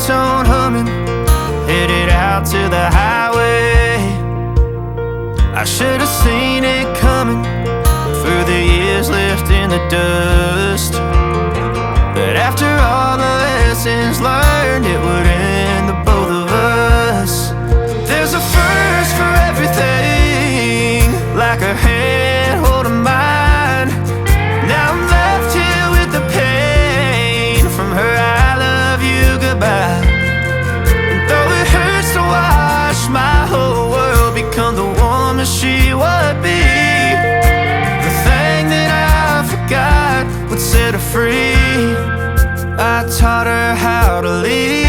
two-tone humming, headed out to the highway. I should have seen it coming through the years left in the dust, that after all the lessons learned, it would end the both of us. There's a first for everything, like her hand holding mine. Now I'm left here with the pain from her I love you goodbye. And though it hurts to watch my whole world become the woman she would be, the thing that I forgot would set her free. I taught her how to leave.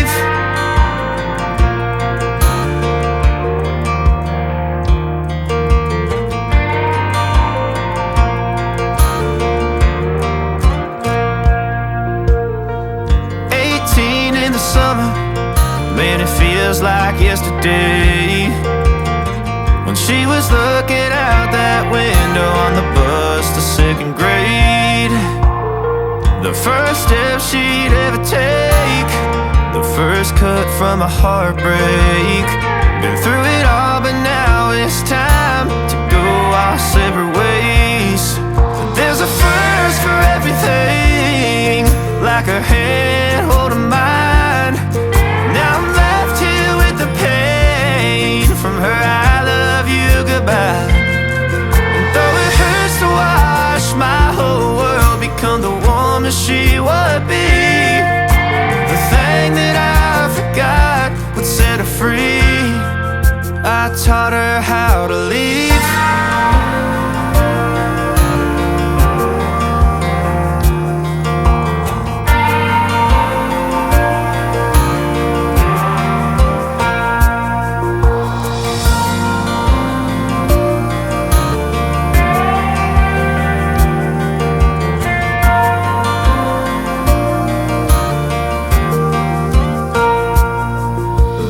Summer, man, it feels like yesterday, when she was looking out that window on the bus to second grade. The first step she'd ever take, the first cut from a heartbreak. Been through it all, but now it's time to go our separate ways. There's a first for everything, like her hand holding mine. Now I'm left here with the pain from her I love you goodbye. And though it hurts to watch my whole world become the woman she would be, the thing that I forgot would set her free. I taught her how to leave.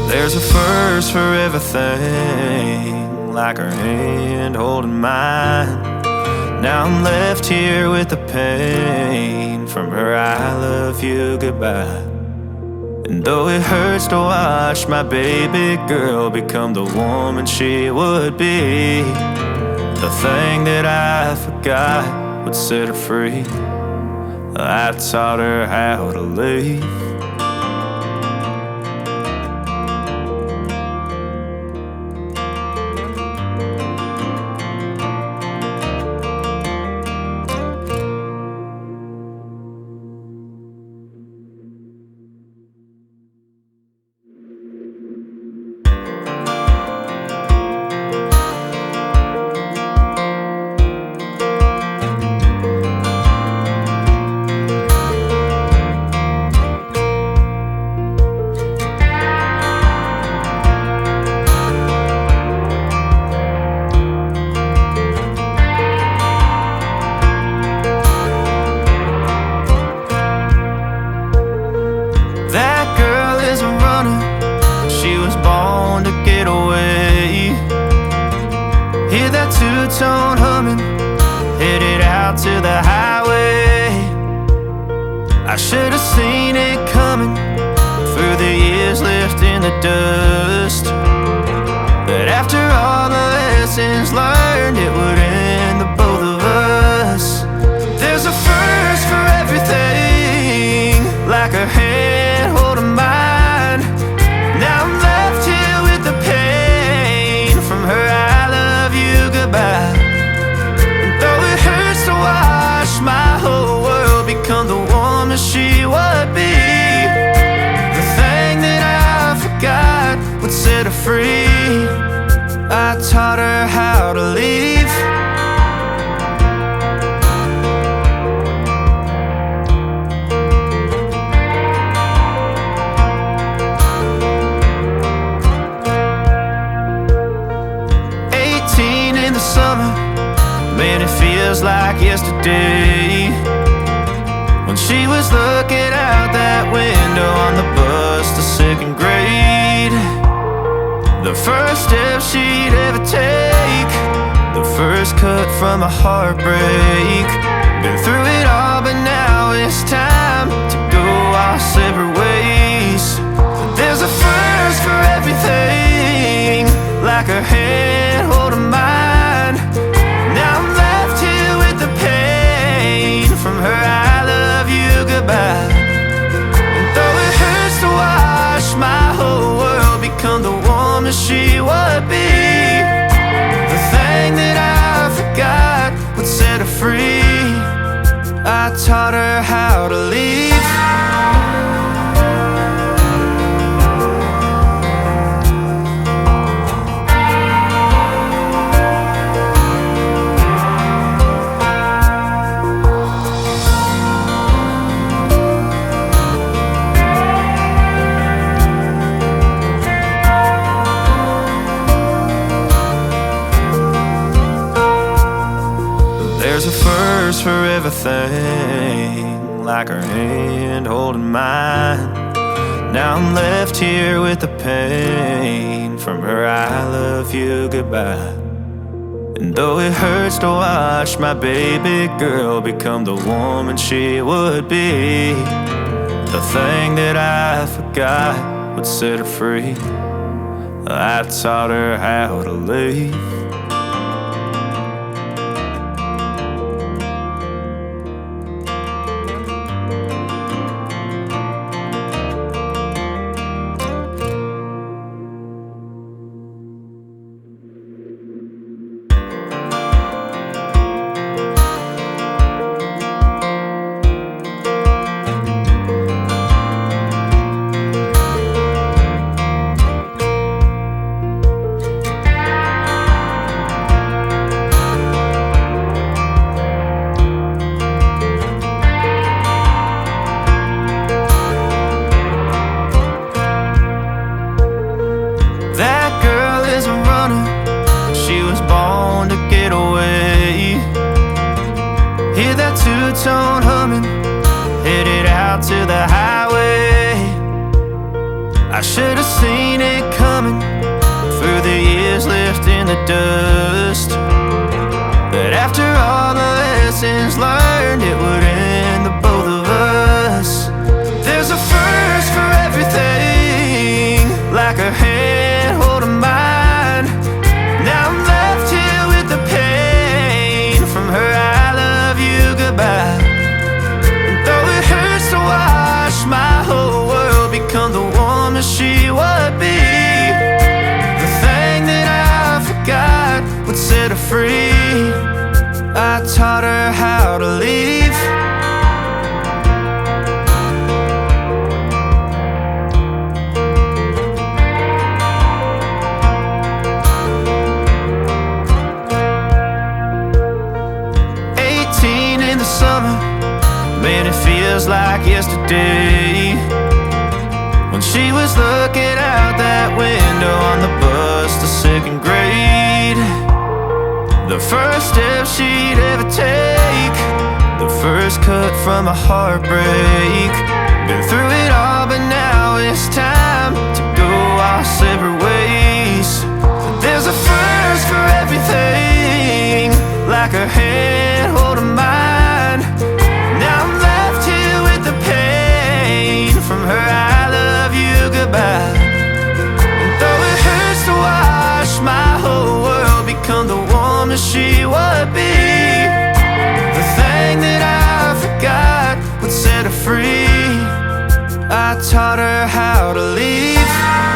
There's a first for everything, like her hand holding mine. Now I'm left here with the pain from her I love you goodbye. And though it hurts to watch my baby girl become the woman she would be, the thing that I forgot would set her free. I taught her how to leave. Hear that two-tone humming, headed out to the highway. I should have seen it coming through the years left in the dust, that after all the lessons learned, it would end the both of us. There's a first for everything, like her hand holding mine. Now I'm left here with the pain from her I love you goodbye. And though it hurts to watch my whole world become the woman she would be, the thing that I forgot would set her free. I taught her how to leave. Summer, man, it feels like yesterday, when she was looking out that window on the bus to second grade. The first step she'd ever take, the first cut from a heartbreak. Been through it all, but now it's time to go our separate ways. everything, like her hand holding mine. Now I'm left here with the pain from her I love you goodbye. And though it hurts to watch my baby girl become the woman she would be, the thing that I forgot would set her free. I taught her how to leave. That girl is a runner, she was born to get away. Hear that two-tone humming, headed out to the highway. I should have seen it coming through the years left in the dust, that after all the lessons learned, it would end the both of us. There's a first for everything, like a hand holding mine. Now I'm left here with the pain from her I love you goodbye. And though it hurts to watch my whole world become the woman she would be, the thing that I forgot would set her free. I taught her how to leave. In the summer, man, it feels like yesterday, when she was looking out that window on the bus to second grade. The first step she'd ever take, the first cut from a heartbreak. Been through it all, but now it's time to go our separate ways. There's a first for everything, like her hand holding mine. Now I'm left here with the pain from her I love you goodbye. And though it hurts to watch my whole world become the woman she would be, the thing that I forgot would set her free. I taught her how to leave.